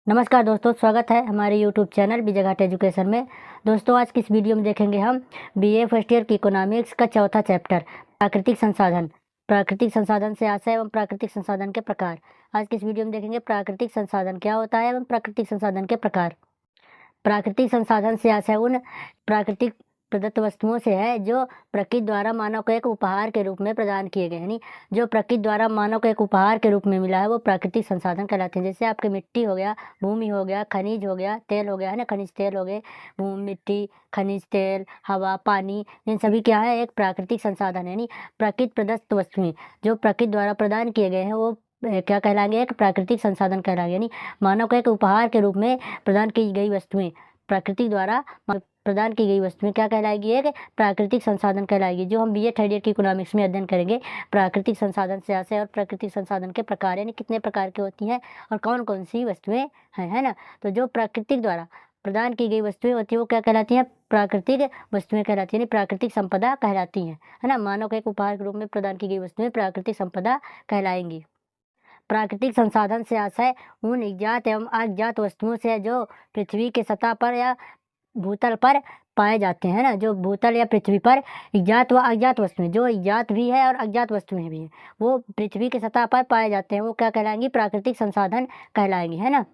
नमस्कार दोस्तों, स्वागत है हमारे YouTube channel Vijay Ghat education में। दोस्तों, आज की इस वीडियो में देखेंगे हम बीए फर्स्ट ईयर की इकोनॉमिक्स का चौथा चैप्टर प्राकृतिक संसाधन। प्राकृतिक संसाधन से आशय एवं प्राकृतिक संसाधन के प्रकार। आज की इस वीडियो में देखेंगे प्राकृतिक संसाधन क्या होता है एवं प्राकृतिक संसाधन के प्रकार। प्राकृतिक संसाधन से आशय उन प्राकृतिक प्रदत्त वस्तुओं से है जो प्रकृति द्वारा मानव को एक उपहार के रूप में प्रदान किए गए, यानी जो प्रकृति द्वारा मानव को एक उपहार के रूप में मिला है वो प्राकृतिक संसाधन कहलाते हैं। जैसे आपके मिट्टी हो गया, भूमि हो गया, खनिज हो गया, तेल हो गया, है ना। खनिज तेल हो गए, भूमि, मिट्टी, खनिज तेल, हवा, पानी, इन सभी क्या है, एक प्राकृतिक संसाधन है, यानी प्रकृति प्रदत्त वस्तुएं जो प्रकृति द्वारा प्रदान किए गए हैं वो क्या कहलाएंगे, एक प्राकृतिक संसाधन कहलाएंगे। यानी मानव को एक उपहार के रूप में प्रदान की गई वस्तुएं, प्रकृति द्वारा प्रदान की गई वस्तुएं क्या कहलाएगी, एक प्राकृतिक संसाधन कहलाएगी, जो हम बीए थर्ड ईयर की इकोनॉमिक्स में अध्ययन करेंगे। प्राकृतिक संसाधन से आशय और प्राकृतिक संसाधन के प्रकार, यानी कितने प्रकार की होती हैं और कौन कौन सी वस्तुएं हैं, है ना। तो जो प्राकृतिक द्वारा प्रदान की गई वस्तुएं होती है वो क्या कहलाती हैं, प्राकृतिक वस्तुएं कहलाती हैं, यानी प्राकृतिक संपदा कहलाती हैं, है ना। मानव को एक उपहार के रूप में प्रदान की गई वस्तुएं प्राकृतिक संपदा कहलाएंगी। प्राकृतिक संसाधन से आशय उन ज्ञात एवं अज्ञात वस्तुओं से है जो पृथ्वी के सतह पर या भूतल पर पाए जाते हैं ना। जो भूतल या पृथ्वी पर ज्ञात व अज्ञात वस्तुएं, जो ज्ञात भी है और अज्ञात वस्तुएं भी हैं, वो पृथ्वी के सतह पर पाए जाते हैं, वो क्या कहलाएंगी, प्राकृतिक संसाधन कहलाएंगी, है ना।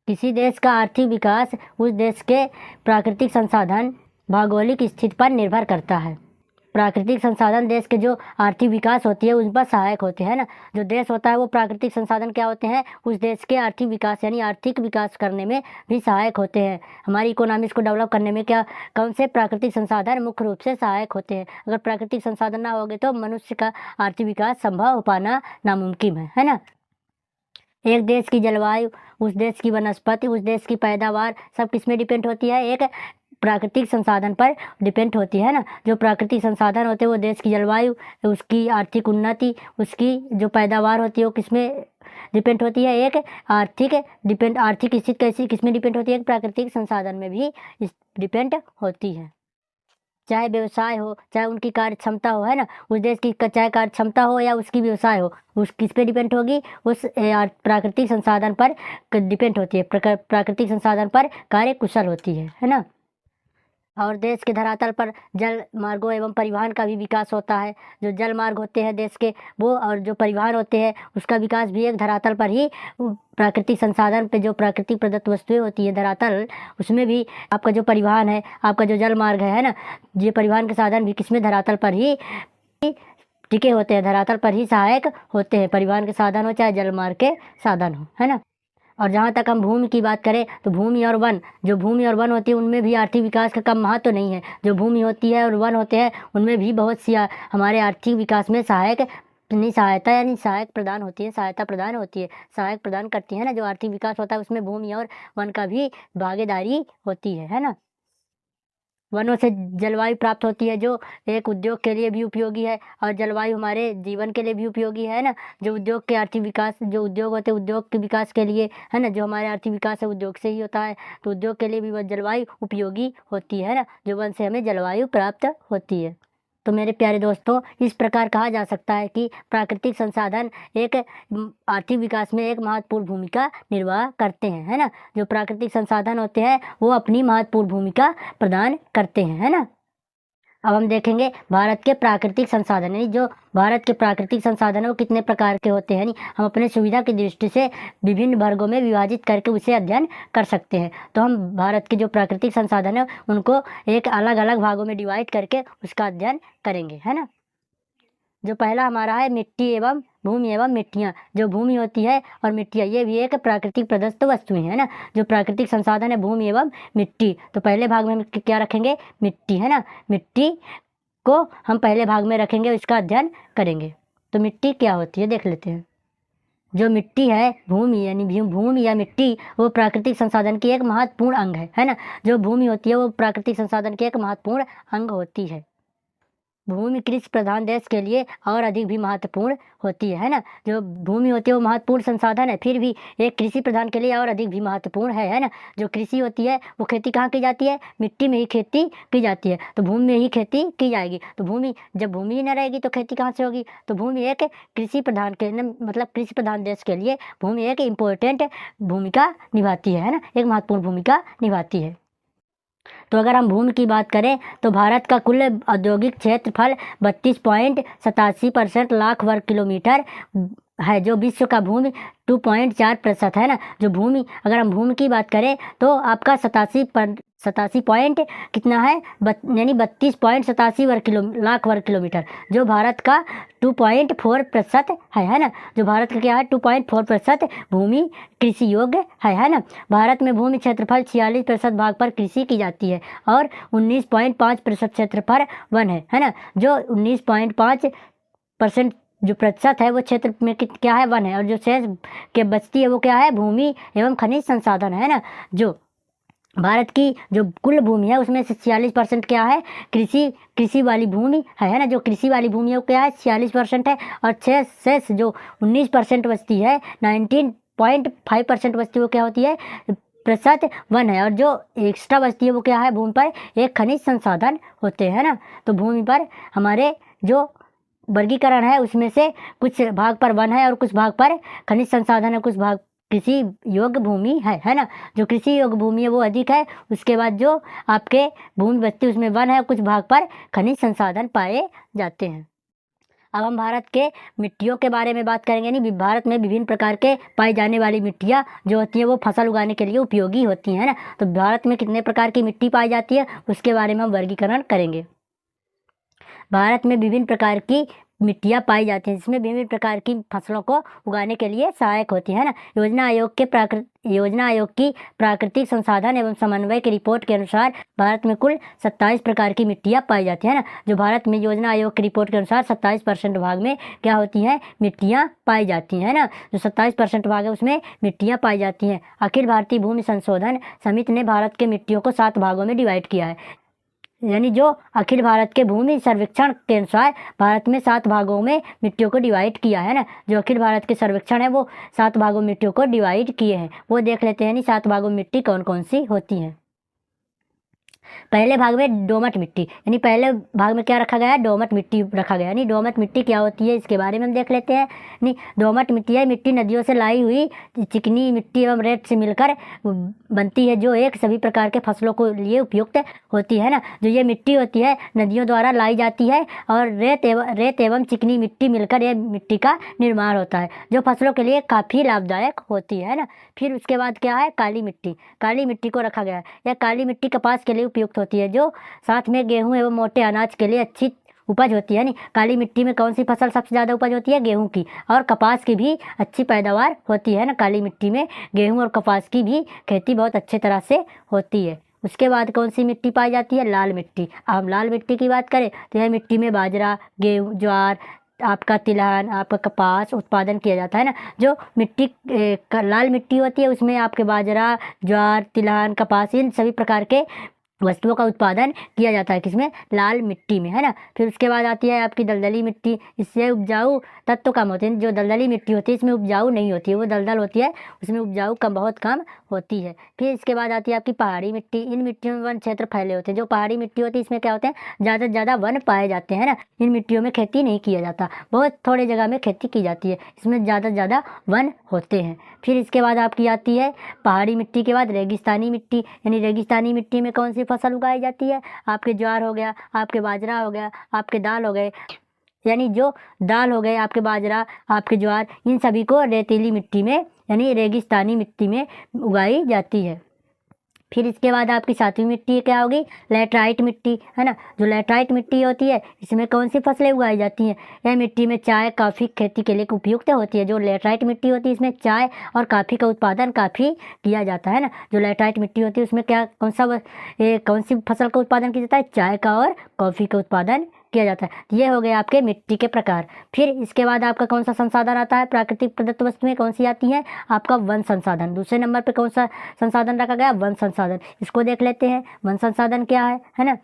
किसी देश का आर्थिक विकास उस देश के प्राकृतिक संसाधन भौगोलिक स्थिति पर निर्भर करता है। प्राकृतिक संसाधन देश के जो आर्थिक विकास होती है उस पर सहायक होते हैं ना। जो देश होता है वो प्राकृतिक संसाधन क्या होते हैं, उस देश के आर्थिक विकास यानी आर्थिक विकास करने में भी सहायक होते हैं। हमारी इकोनॉमिक्स को डेवलप करने में क्या कौन से प्राकृतिक संसाधन मुख्य रूप से सहायक होते हैं। अगर प्राकृतिक संसाधन ना होंगे तो मनुष्य का आर्थिक विकास संभव हो पाना नामुमकिन है ना। एक देश की जलवायु, उस देश की वनस्पति, उस देश की पैदावार सब किस में डिपेंड होती है, एक प्राकृतिक संसाधन पर डिपेंड होती है ना। जो प्राकृतिक संसाधन होते हैं वो देश की जलवायु, उसकी आर्थिक उन्नति, उसकी जो पैदावार होती है वो किस में डिपेंड होती है, एक आर्थिक स्थिति कैसी किस में डिपेंड होती है, एक प्राकृतिक संसाधन में भी डिपेंड होती है। चाहे व्यवसाय हो, चाहे उनकी कार्य क्षमता हो, है ना। उस देश की चाहे कार्य क्षमता हो या उसकी व्यवसाय हो, उस किस पे डिपेंड होगी, उस प्राकृतिक संसाधन पर डिपेंड होती है। प्राकृतिक संसाधन पर कार्य कुशल होती है ना। और देश के धरातल पर जल मार्गों एवं परिवहन का भी विकास होता है। जो जल मार्ग होते हैं देश के वो, और जो परिवहन होते हैं उसका विकास भी एक धरातल पर ही, प्राकृतिक संसाधन पे जो प्राकृतिक प्रदत्त वस्तुएं होती है धरातल, उसमें भी आपका जो परिवहन है, आपका जो जल मार्ग है ना, ये परिवहन के साधन भी किसमें, धरातल पर ही टिके होते हैं, धरातल पर ही सहायक होते हैं। परिवहन के साधन हो चाहे जल मार्ग के साधन हो, है ना। और जहाँ तक हम भूमि की बात करें तो भूमि और वन, जो भूमि और वन होती है उनमें भी आर्थिक विकास का कम महत्व नहीं है। जो भूमि होती है और वन होते हैं उनमें भी बहुत सी हमारे आर्थिक विकास में सहायता यानी सहायक प्रदान होती है, सहायता प्रदान होती है, सहायक प्रदान करती है ना। जो आर्थिक विकास होता है उसमें भूमि और वन का भी भागीदारी होती है ना। वनों से जलवायु प्राप्त होती है जो एक उद्योग के लिए भी उपयोगी है, और जलवायु हमारे जीवन के लिए भी उपयोगी है ना। जो उद्योग के आर्थिक विकास, जो उद्योग होते हैं उद्योग के विकास के लिए, है ना। जो हमारे आर्थिक विकास है उद्योग से ही होता है, तो उद्योग के लिए भी वह जलवायु उपयोगी होती है ना। जो वन से हमें जलवायु प्राप्त होती है। तो मेरे प्यारे दोस्तों, इस प्रकार कहा जा सकता है कि प्राकृतिक संसाधन एक आर्थिक विकास में एक महत्वपूर्ण भूमिका निर्वाह करते हैं, है ना। जो प्राकृतिक संसाधन होते हैं वो अपनी महत्वपूर्ण भूमिका प्रदान करते हैं, है ना। अब हम देखेंगे भारत के प्राकृतिक संसाधन, यानी जो भारत के प्राकृतिक संसाधन है वो कितने प्रकार के होते हैं, यानी हम अपने सुविधा की दृष्टि से विभिन्न वर्गों में विभाजित करके उसे अध्ययन कर सकते हैं। तो हम भारत के जो प्राकृतिक संसाधन है उनको एक अलग अलग भागों में डिवाइड करके उसका अध्ययन करेंगे, है ना। जो पहला हमारा है मिट्टी एवं भूमि एवं मिट्टियाँ। जो भूमि होती है और मिट्टियाँ, ये भी एक प्राकृतिक प्रदत्त वस्तुएं है ना। जो प्राकृतिक संसाधन है भूमि एवं मिट्टी, तो पहले भाग में हम क्या रखेंगे, मिट्टी, है ना। मिट्टी को हम पहले भाग में रखेंगे, इसका अध्ययन करेंगे। तो मिट्टी क्या होती है देख लेते हैं। जो मिट्टी है, भूमि यानी भूमि या मिट्टी, वो प्राकृतिक संसाधन की एक महत्वपूर्ण अंग है ना। जो भूमि होती है वो प्राकृतिक संसाधन की एक महत्वपूर्ण अंग होती है। भूमि कृषि प्रधान देश के लिए और अधिक भी महत्वपूर्ण होती है ना। जो भूमि होती है वो महत्वपूर्ण संसाधन है, फिर भी एक कृषि प्रधान के लिए और अधिक भी महत्वपूर्ण है ना। जो कृषि होती है वो खेती कहाँ की जाती है, मिट्टी में ही खेती की जाती है, तो भूमि में ही खेती की जाएगी। तो भूमि, जब भूमि ही न रहेगी तो खेती कहाँ से होगी। तो भूमि एक कृषि प्रधान के मतलब कृषि प्रधान देश के लिए भूमि एक इम्पोर्टेंट भूमिका निभाती है ना, एक महत्वपूर्ण भूमिका निभाती है। तो अगर हम भूमि की बात करें तो भारत का कुल औद्योगिक क्षेत्रफल 32.87% लाख वर्ग किलोमीटर है, जो विश्व का भूमि 2.4% है ना। जो भूमि, अगर हम भूमि की बात करें तो आपका 87 पॉइंट कितना है, यानी 32.87 लाख वर्ग किलोमीटर, जो भारत का 2.4% है ना। जो भारत का क्या है, 2.4% भूमि कृषि योग्य है ना। भारत में भूमि क्षेत्रफल 46% भाग पर कृषि की जाती है और 19.5% क्षेत्र पर वन है ना। जो 19.5% जो प्रतिशत है वो क्षेत्र में क्या है, वन है, और जो शेष के बचती है वो क्या है, भूमि एवं खनिज संसाधन है ना। जो भारत की जो कुल भूमि है उसमें से 46% क्या है, कृषि वाली भूमि है ना। जो कृषि वाली भूमि है वो क्या है, 46% है, और शेष जो 19% बचती है, 19.5% बचती है, वो क्या होती है, प्रतिशत वन है, और जो एक्स्ट्रा बचती है वो क्या है, भूमि पर एक खनिज संसाधन होते हैं ना। तो भूमि पर हमारे जो वर्गीकरण है उसमें से कुछ भाग पर वन है और कुछ भाग पर खनिज संसाधन है, कुछ भाग कृषि योग्य भूमि है ना। जो कृषि योग्य भूमि है वो अधिक है, उसके बाद जो आपके भूमि बचती है उसमें वन है, कुछ भाग पर खनिज संसाधन पाए जाते हैं। अब हम भारत के मिट्टियों के बारे में बात करेंगे। नहीं, भारत में विभिन्न प्रकार के पाई जाने वाली मिट्टियाँ जो होती है वो फसल उगाने के लिए उपयोगी होती हैं ना। तो भारत में कितने प्रकार की मिट्टी पाई जाती है उसके बारे में हम वर्गीकरण करेंगे। भारत में विभिन्न प्रकार की मिट्टियाँ पाई जाती हैं जिसमें विभिन्न प्रकार की फसलों को उगाने के लिए सहायक होती है ना। योजना आयोग की प्राकृतिक संसाधन एवं समन्वय की रिपोर्ट के अनुसार भारत में कुल 27 प्रकार की मिट्टियाँ पाई जाती है ना। जो भारत में योजना आयोग की रिपोर्ट के अनुसार 27% भाग में क्या होती हैं, मिट्टियाँ पाई जाती हैं ना। जो 27% भाग है उसमें मिट्टियाँ पाई जाती हैं। अखिल भारतीय भूमि संशोधन समिति ने भारत के मिट्टियों को 7 भागों में डिवाइड किया है। यानी जो अखिल भारत के भूमि सर्वेक्षण के अनुसार भारत में 7 भागों में मिट्टियों को डिवाइड किया है ना। जो अखिल भारत के सर्वेक्षण है वो 7 भागों में मिट्टियों को डिवाइड किए हैं, वो देख लेते हैं। नहीं, 7 भागों में मिट्टी कौन कौन सी होती हैं। पहले भाग में दोमट मिट्टी, यानी पहले भाग में क्या रखा गया है, दोमट मिट्टी रखा गया। यानी दोमट मिट्टी क्या होती है इसके बारे में हम देख लेते हैं। नहीं, दोमट मिट्टी है मिट्टी नदियों से लाई हुई चिकनी मिट्टी एवं रेत से मिलकर बनती है, जो एक सभी प्रकार के फसलों को लिए उपयुक्त होती है ना। जो ये मिट्टी होती है नदियों द्वारा लाई जाती है और रेत एवं चिकनी मिट्टी मिलकर यह मिट्टी का निर्माण होता है, जो फसलों के लिए काफ़ी लाभदायक होती है ना। फिर उसके बाद क्या है, काली मिट्टी को रखा गया है। यह काली मिट्टी कपास के लिए उपयुक्त होती है, जो साथ में गेहूं एवं मोटे अनाज के लिए अच्छी उपज होती है। नहीं, काली मिट्टी में कौन सी फसल सबसे ज़्यादा उपज होती है, गेहूं की, और कपास की भी अच्छी पैदावार होती है ना। काली मिट्टी में गेहूं और कपास की भी खेती बहुत अच्छे तरह से होती है। उसके बाद कौन सी मिट्टी पाई जाती है, लाल मिट्टी। अब हम लाल मिट्टी की बात करें तो यह मिट्टी में बाजरा, गेहूँ, ज्वार, आपका तिलहन, आपका कपास उत्पादन किया जाता है ना। जो मिट्टी लाल मिट्टी होती है उसमें आपके बाजरा, ज्वार, तिलहन, कपास, इन सभी प्रकार के वस्तुओं का उत्पादन किया जाता है, किसमें, लाल मिट्टी में है ना। फिर उसके बाद आती है आपकी दलदली मिट्टी, इससे उपजाऊ तत्व कम होते हैं। जो दलदली मिट्टी होती है इसमें उपजाऊ नहीं होती है, वो दलदल होती है, उसमें उपजाऊ बहुत कम होती है। फिर इसके बाद आती है आपकी पहाड़ी मिट्टी। इन मिट्टियों में वन क्षेत्र फैले होते हैं। जो पहाड़ी मिट्टी होती है इसमें क्या होते हैं, ज़्यादा से ज़्यादा वन पाए जाते हैं ना। इन मिट्टियों में खेती नहीं किया जाता, बहुत थोड़े जगह में खेती की जाती है, इसमें ज़्यादा से ज़्यादा वन होते हैं। फिर इसके बाद आपकी आती है पहाड़ी मिट्टी के बाद रेगिस्तानी मिट्टी। यानी रेगिस्तानी मिट्टी में कौन सी फसल उगाई जाती है, आपके ज्वार हो गया, आपके बाजरा हो गया, आपके दाल हो गए। यानी जो दाल हो गए, आपके बाजरा, आपके ज्वार, इन सभी को रेतीली मिट्टी में यानी रेगिस्तानी मिट्टी में उगाई जाती है। फिर इसके बाद आपकी 7वीं मिट्टी क्या होगी, लैटराइट मिट्टी है ना। जो लैटराइट मिट्टी होती है इसमें कौन सी फसलें उगाई जाती हैं, यह मिट्टी में चाय, कॉफ़ी खेती के लिए उपयुक्त होती है। जो लैटराइट मिट्टी होती है इसमें चाय और कॉफ़ी का उत्पादन काफ़ी किया जाता है ना। जो लैटराइट मिट्टी होती है उसमें क्या कौन सी फसल का उत्पादन किया जाता है, चाय का और कॉफ़ी का उत्पादन किया जाता है। ये हो गए आपके मिट्टी के प्रकार। फिर इसके बाद आपका कौन सा संसाधन आता है, प्राकृतिक प्रदत्त वस्तु में कौन सी आती है, आपका वन संसाधन। दूसरे नंबर पे कौन सा संसाधन रखा गया, वन संसाधन। इसको देख लेते हैं, वन संसाधन क्या है ना।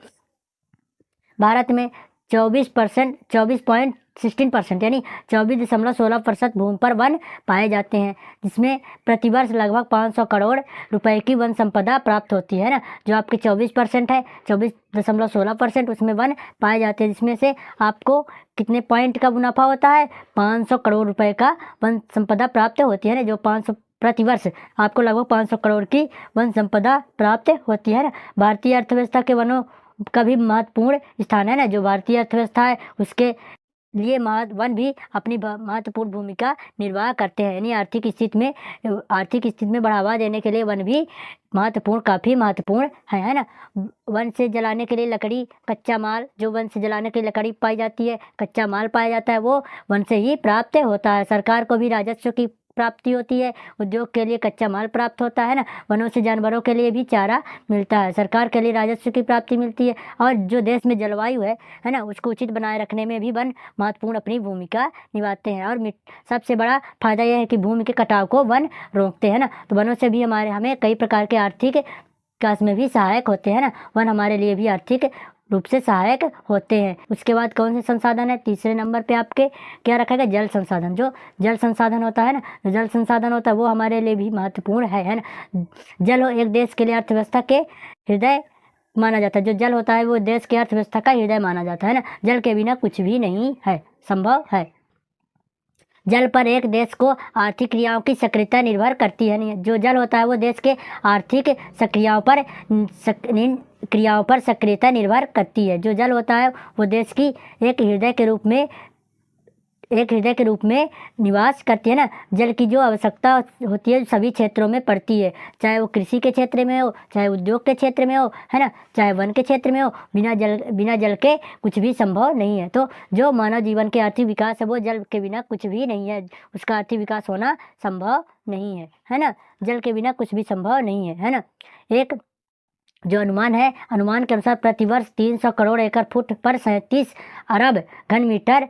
भारत में 24%, 24.16% यानी 24.16% भूमि पर वन पाए जाते हैं, जिसमें प्रतिवर्ष लगभग 500 करोड़ रुपए की वन संपदा प्राप्त होती है ना। जो आपके 24% है, 24.16% उसमें वन पाए जाते हैं, जिसमें से आपको कितने पॉइंट का मुनाफा होता है, 500 करोड़ रुपए का वन संपदा प्राप्त होती है ना। जो 500 प्रतिवर्ष आपको लगभग 500 करोड़ की वन संपदा प्राप्त होती है ना। भारतीय अर्थव्यवस्था के वनों का भी महत्वपूर्ण स्थान है ना। जो भारतीय अर्थव्यवस्था है उसके लिए वन भी अपनी महत्वपूर्ण भूमिका निर्वाह करते हैं, यानी आर्थिक स्थिति में बढ़ावा देने के लिए वन भी काफ़ी महत्वपूर्ण है ना। वन से जलाने के लिए लकड़ी, कच्चा माल, जो वन से जलाने के लिए लकड़ी पाई जाती है, कच्चा माल पाया जाता है, वो वन से ही प्राप्त होता है। सरकार को भी राजस्व की प्राप्ति होती है, उद्योग के लिए कच्चा माल प्राप्त होता है ना। वनों से जानवरों के लिए भी चारा मिलता है, सरकार के लिए राजस्व की प्राप्ति मिलती है। और जो देश में जलवायु है ना, उसको उचित बनाए रखने में भी वन महत्वपूर्ण अपनी भूमिका निभाते हैं। और सबसे बड़ा फायदा यह है कि भूमि के कटाव को वन रोकते हैं ना। तो वनों से भी हमें कई प्रकार के आर्थिक विकास में भी सहायक होते हैं ना। वन हमारे लिए भी आर्थिक रूप से सहायक होते हैं। उसके बाद कौन से संसाधन है, तीसरे नंबर पे आपके क्या रखा गया, जल संसाधन। जो जल संसाधन होता है ना, जो जल संसाधन होता है वो हमारे लिए भी महत्वपूर्ण है ना। जल एक देश के लिए अर्थव्यवस्था के हृदय माना जाता है। जो जल होता है वो देश के अर्थव्यवस्था का हृदय माना जाता है ना। जल के बिना कुछ भी नहीं है संभव है। जल पर एक देश को आर्थिक क्रियाओं की सक्रियता निर्भर करती है। जो जल होता है वो देश के आर्थिक क्रियाओं पर सक्रियता निर्भर करती है। जो जल होता है वो देश की एक हृदय के रूप में निवास करती है ना। जल की जो आवश्यकता होती है सभी क्षेत्रों में पड़ती है, चाहे वो कृषि के क्षेत्र में हो, चाहे उद्योग के क्षेत्र में हो, है ना, चाहे वन के क्षेत्र में हो। बिना जल के कुछ भी संभव नहीं है। तो जो मानव जीवन के आर्थिक विकास है वो जल के बिना कुछ भी नहीं है, उसका आर्थिक विकास होना संभव नहीं है ना। जल के बिना कुछ भी संभव नहीं है ना। एक जो अनुमान के अनुसार प्रतिवर्ष 300 करोड़ एकड़ फुट पर 37 अरब घन मीटर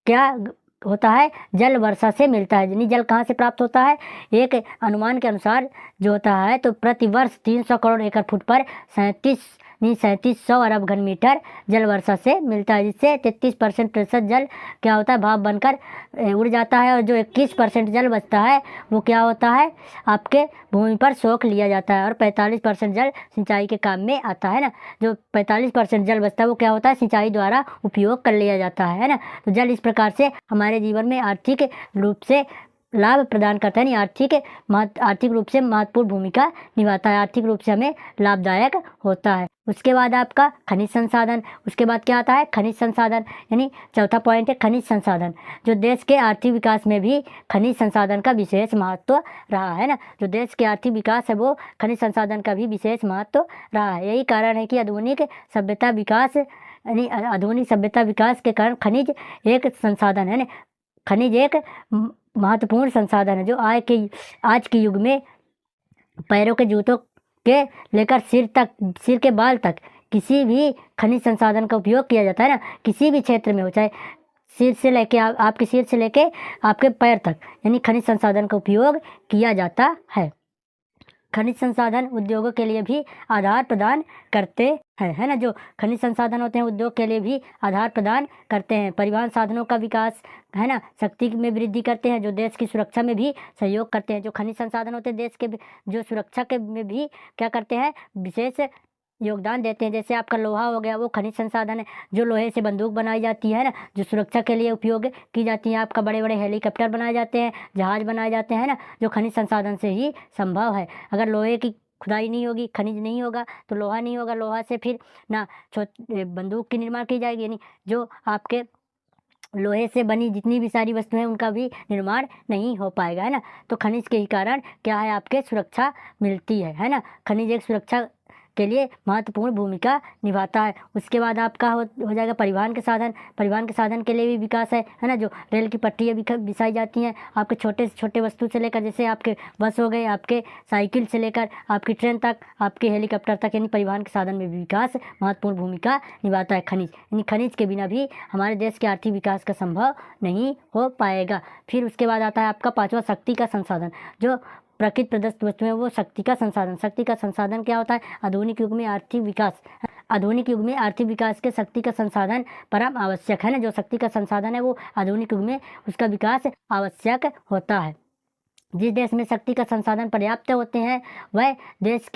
क्या होता है, जल वर्षा से मिलता है। यानी जल कहाँ से प्राप्त होता है, एक अनुमान के अनुसार जो होता है तो प्रतिवर्ष 300 करोड़ एकड़ फुट पर 3700 अरब घन मीटर जल वर्षा से मिलता है, जिससे 33% जल क्या होता है, भाप बनकर उड़ जाता है। और जो 21% जल बचता है वो क्या होता है, आपके भूमि पर सोख लिया जाता है। और 45% जल सिंचाई के काम में आता है ना। जो 45% जल बचता है वो क्या होता है, सिंचाई द्वारा उपयोग कर लिया जाता है ना। तो जल इस प्रकार से हमारे जीवन में आर्थिक रूप से लाभ प्रदान करता है, आर्थिक रूप से महत्वपूर्ण भूमिका निभाता है, आर्थिक रूप से हमें लाभदायक होता है। उसके बाद आपका खनिज संसाधन। उसके बाद क्या आता है, खनिज संसाधन, यानी चौथा पॉइंट है खनिज संसाधन। जो देश के आर्थिक विकास में भी खनिज संसाधन का विशेष महत्व रहा है ना। जो देश के आर्थिक विकास है वो खनिज संसाधन का भी विशेष महत्व रहा है। यही कारण है कि आधुनिक सभ्यता विकास के कारण खनिज एक संसाधन है ना। खनिज एक महत्वपूर्ण संसाधन है जो आज के युग में पैरों के जूतों के लेकर सिर के बाल तक किसी भी खनिज संसाधन का उपयोग किया जाता है ना। किसी भी क्षेत्र में हो, चाहे सिर से लेके आपके सिर से लेके आपके पैर तक, यानी खनिज संसाधन का उपयोग किया जाता है। खनिज संसाधन उद्योगों के लिए भी आधार प्रदान करते हैं, है ना। जो खनिज संसाधन होते हैं उद्योग के लिए भी आधार प्रदान करते हैं। परिवहन साधनों का विकास, है ना, शक्ति में वृद्धि करते हैं, जो देश की सुरक्षा में भी सहयोग करते हैं। जो खनिज संसाधन होते हैं देश के जो सुरक्षा के में भी क्या करते हैं, विशेष योगदान देते हैं। जैसे आपका लोहा हो गया, वो खनिज संसाधन है। जो लोहे से बंदूक बनाई जाती है ना, जो सुरक्षा के लिए उपयोग की जाती है। आपका बड़े बड़े हेलीकॉप्टर बनाए जाते हैं, जहाज बनाए जाते हैं ना, जो खनिज संसाधन से ही संभव है। अगर लोहे की खुदाई नहीं होगी, खनिज नहीं होगा तो लोहा नहीं होगा। लोहा से फिर ना बंदूक की निर्माण की जाएगी, यानी जो आपके लोहे से बनी जितनी भी सारी वस्तुएं हैं उनका भी निर्माण नहीं हो पाएगा, है ना। तो खनिज के ही कारण क्या है, आपके सुरक्षा मिलती है ना। खनिज एक सुरक्षा के लिए महत्वपूर्ण भूमिका निभाता है। उसके बाद आपका हो जाएगा परिवहन के साधन। परिवहन के साधन के लिए भी विकास है ना। जो रेल की पटरियाँ बिछाई जाती हैं, आपके छोटे से छोटे वस्तु से लेकर, जैसे आपके बस हो गए, आपके साइकिल से लेकर आपकी ट्रेन तक, आपके हेलीकॉप्टर तक, यानी परिवहन के साधन में भी विकास महत्वपूर्ण भूमिका निभाता है खनिज। यानी खनिज के बिना भी हमारे देश के आर्थिक विकास का संभव नहीं हो पाएगा। फिर उसके बाद आता है आपका पाँचवा शक्ति का संसाधन। जो प्रकृति प्रदत्त वस्तुएं वो शक्ति का संसाधन क्या होता है, आधुनिक युग में आर्थिक विकास। आधुनिक युग में आर्थिक विकास के शक्ति का संसाधन परम आवश्यक है ना। जो शक्ति का संसाधन है वो आधुनिक युग में उसका विकास आवश्यक होता है। जिस देश में शक्ति का संसाधन पर्याप्त होते हैं वह देश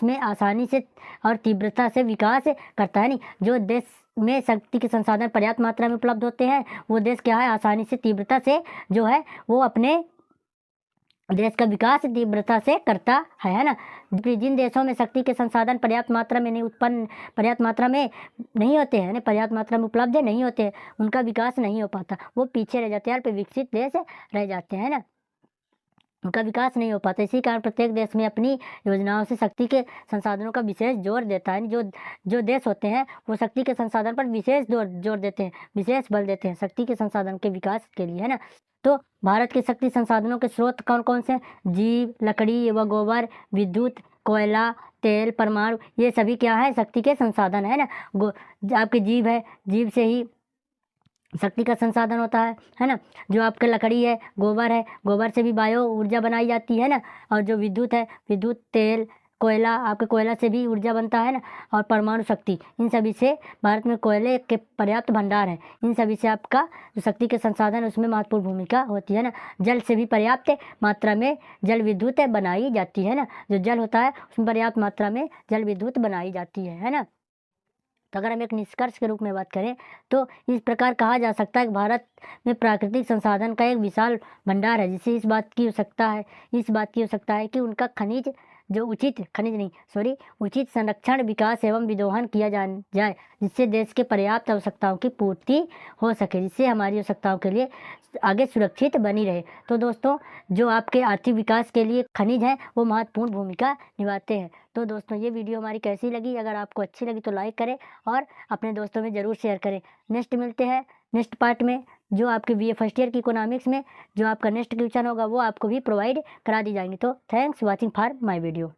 में आसानी से और तीव्रता से विकास करता है। नहीं, जो देश में शक्ति के संसाधन पर्याप्त मात्रा में उपलब्ध होते हैं वो देश क्या है, आसानी से तीव्रता से जो है वो अपने देश का विकास तीव्रता से करता है ना। जिन देशों में शक्ति के संसाधन पर्याप्त मात्रा में नहीं होते हैं, पर्याप्त मात्रा में उपलब्ध नहीं होते हैं, उनका विकास नहीं हो पाता, वो पीछे रह जाते हैं, पे विकसित देश रह जाते हैं ना, उनका विकास नहीं हो पाता। इसी कारण प्रत्येक देश में अपनी योजनाओं से शक्ति के संसाधनों का विशेष जोर देता है। जो देश होते हैं वो शक्ति के संसाधन पर विशेष जोर देते हैं, विशेष बल देते हैं शक्ति के संसाधन के विकास के लिए, है ना। तो भारत के शक्ति संसाधनों के स्रोत कौन कौन से? जीव, लकड़ी व गोबर, विद्युत, कोयला, तेल, परमाणु, ये सभी क्या है, शक्ति के संसाधन है ना। आपके जीव है, जीव से ही शक्ति का संसाधन होता है ना। जो आपके लकड़ी है, गोबर से भी बायो ऊर्जा बनाई जाती है ना। और जो विद्युत है, तेल, कोयला, आपके कोयला से भी ऊर्जा बनता है ना। और परमाणु शक्ति, इन सभी से भारत में कोयले के पर्याप्त भंडार हैं। इन सभी से आपका जो शक्ति के संसाधन उसमें महत्वपूर्ण भूमिका होती है ना। जल से भी पर्याप्त मात्रा में जल विद्युत बनाई जाती है ना। जो जल होता है उसमें पर्याप्त मात्रा में जल विद्युत बनाई जाती है ना। तो अगर हम एक निष्कर्ष के रूप में बात करें तो इस प्रकार कहा जा सकता है कि भारत में प्राकृतिक संसाधन का एक विशाल भंडार है, जिससे इस बात की हो सकता है कि उनका उचित संरक्षण, विकास एवं विदोहन किया जाए, जिससे देश के पर्याप्त आवश्यकताओं की पूर्ति हो सके, जिससे हमारी आवश्यकताओं के लिए आगे सुरक्षित बनी रहे। तो दोस्तों, जो आपके आर्थिक विकास के लिए खनिज हैं वो महत्वपूर्ण भूमिका निभाते हैं। तो दोस्तों, ये वीडियो हमारी कैसी लगी? अगर आपको अच्छी लगी तो लाइक करें और अपने दोस्तों में ज़रूर शेयर करें। मिलते हैं नेक्स्ट पार्ट में, जो आपके BA फर्स्ट ईयर की इकोनॉमिक्स में जो आपका नेक्स्ट क्वेश्चन होगा वो आपको भी प्रोवाइड करा दी जाएंगे। तो thanks watching for my video.